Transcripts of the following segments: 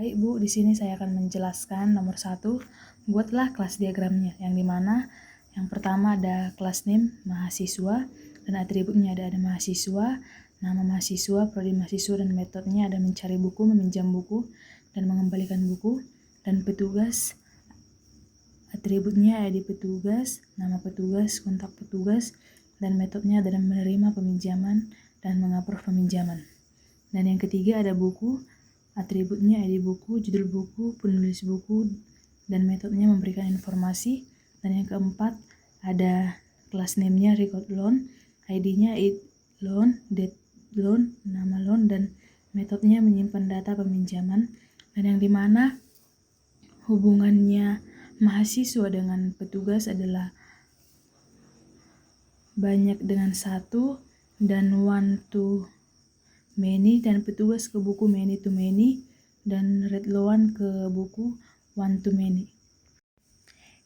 Baik Bu, di sini saya akan menjelaskan nomor 1, buatlah kelas diagramnya, yang dimana yang pertama ada kelas name mahasiswa dan atributnya ada mahasiswa, nama mahasiswa, prodi mahasiswa, dan metodenya ada mencari buku, meminjam buku, dan mengembalikan buku, dan petugas. Atributnya ada petugas, nama petugas, kontak petugas, dan metodenya adalah menerima peminjaman dan mengapprove peminjaman. Dan yang ketiga ada buku, atributnya ada buku, judul buku, penulis buku, dan metodenya memberikan informasi. Dan yang keempat ada kelas name-nya record loan, ID-nya loan, date loan, nama loan, dan metodenya menyimpan data peminjaman. Dan yang dimana hubungannya mahasiswa dengan petugas adalah banyak dengan satu dan one to many, dan petugas ke buku many to many, dan read loan ke buku one to many.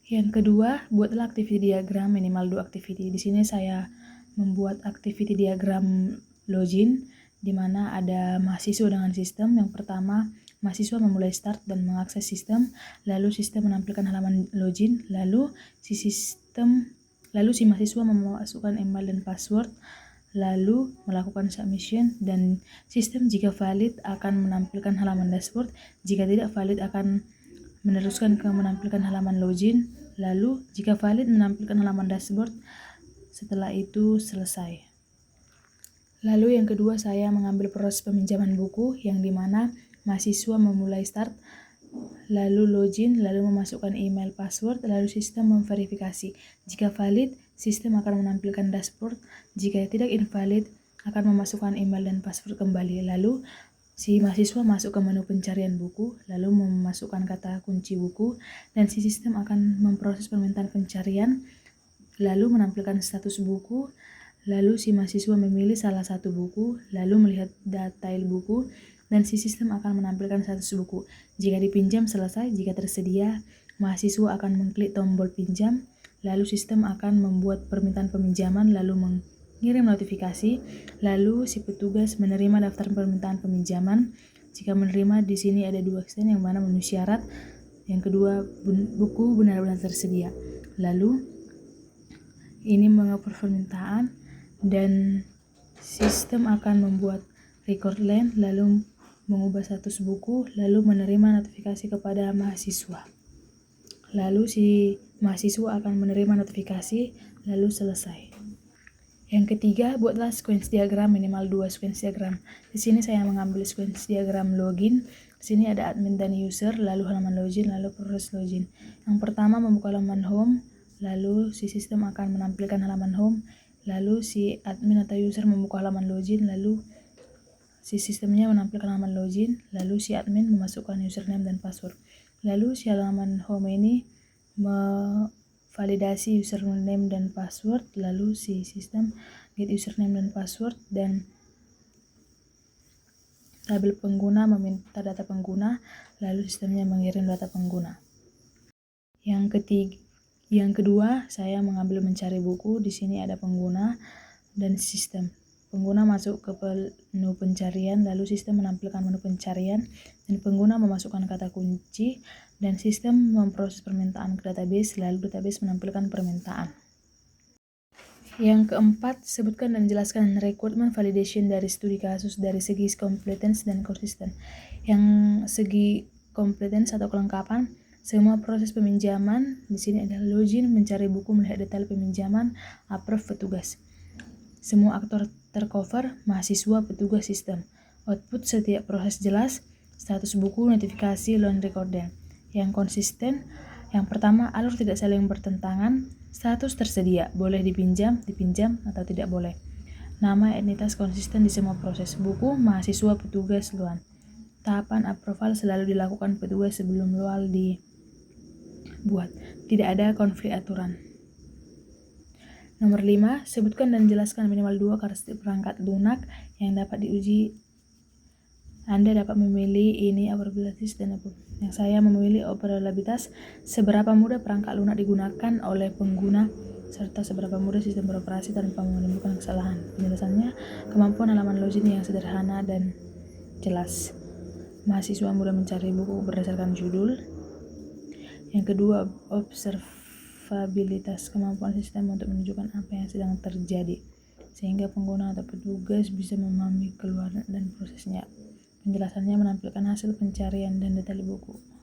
Yang kedua, buatlah activity diagram minimal 2 activity. Di sini saya membuat activity diagram login di mana ada mahasiswa dengan sistem. Yang pertama, mahasiswa memulai start dan mengakses sistem, lalu sistem menampilkan halaman login, lalu si mahasiswa memasukkan email dan password, lalu melakukan submission, dan sistem jika valid akan menampilkan halaman dashboard, jika tidak valid akan meneruskan ke menampilkan halaman login, lalu jika valid menampilkan halaman dashboard, setelah itu selesai. Lalu yang kedua, saya mengambil proses peminjaman buku yang dimana mahasiswa memulai start, lalu login, lalu memasukkan email password, lalu sistem memverifikasi. Jika valid, sistem akan menampilkan dashboard, jika tidak invalid akan memasukkan email dan password kembali. Lalu si mahasiswa masuk ke menu pencarian buku, lalu memasukkan kata kunci buku, dan si sistem akan memproses permintaan pencarian, lalu menampilkan status buku, lalu si mahasiswa memilih salah satu buku, lalu melihat detail buku, dan si sistem akan menampilkan status buku. Jika dipinjam selesai, jika tersedia, mahasiswa akan mengklik tombol pinjam, lalu sistem akan membuat permintaan peminjaman, lalu mengirim notifikasi, lalu si petugas menerima daftar permintaan peminjaman. Jika menerima, di sini ada 2 extent yang mana memenuhi syarat, yang kedua buku benar-benar tersedia. Lalu ini mengapprove permintaan dan sistem akan membuat record line, lalu mengubah status buku, lalu menerima notifikasi kepada mahasiswa. Lalu si mahasiswa akan menerima notifikasi, lalu selesai. Yang ketiga, buatlah sequence diagram minimal 2 sequence diagram. Di sini saya mengambil sequence diagram login. Di sini ada admin dan user, lalu halaman login, lalu proses login. Yang pertama membuka halaman home, lalu si sistem akan menampilkan halaman home, lalu si admin atau user membuka halaman login, lalu si sistemnya menampilkan halaman login, lalu si admin memasukkan username dan password. Lalu si halaman home ini validasi username dan password, lalu si sistem get username dan password, dan tabel pengguna meminta data pengguna, lalu sistemnya mengirim data pengguna. Yang kedua, saya mengambil mencari buku. Di sini ada pengguna dan sistem. Pengguna masuk ke menu pencarian, lalu sistem menampilkan menu pencarian, dan pengguna memasukkan kata kunci, dan sistem memproses permintaan ke database, lalu database menampilkan permintaan. Yang keempat, sebutkan dan jelaskan requirement validation dari studi kasus dari segi competence dan konsisten. Yang segi competence atau kelengkapan, semua proses peminjaman, di sini ada login, mencari buku, melihat detail peminjaman, approve petugas. Semua aktor tercover, mahasiswa, petugas, sistem. Output setiap proses jelas, status buku, notifikasi, loan recording. Yang konsisten, yang pertama, alur tidak saling bertentangan, status tersedia, boleh dipinjam, atau tidak boleh. Nama entitas konsisten di semua proses, buku, mahasiswa, petugas, loan. Tahapan approval selalu dilakukan petugas sebelum loan dibuat. Tidak ada konflik aturan. Nomor 5, sebutkan dan jelaskan minimal 2 karakteristik perangkat lunak yang dapat diuji. Anda dapat memilih ini operabilitas dan yang saya memilih operabilitas, seberapa mudah perangkat lunak digunakan oleh pengguna, serta seberapa mudah sistem beroperasi tanpa menimbulkan kesalahan. Penjelasannya, kemampuan halaman login yang sederhana dan jelas. mahasiswa mudah mencari buku berdasarkan judul. Yang kedua, observabilitas, kemampuan sistem untuk menunjukkan apa yang sedang terjadi, sehingga pengguna atau petugas bisa memahami keluaran dan prosesnya. Penjelasannya menampilkan hasil pencarian dan detail buku.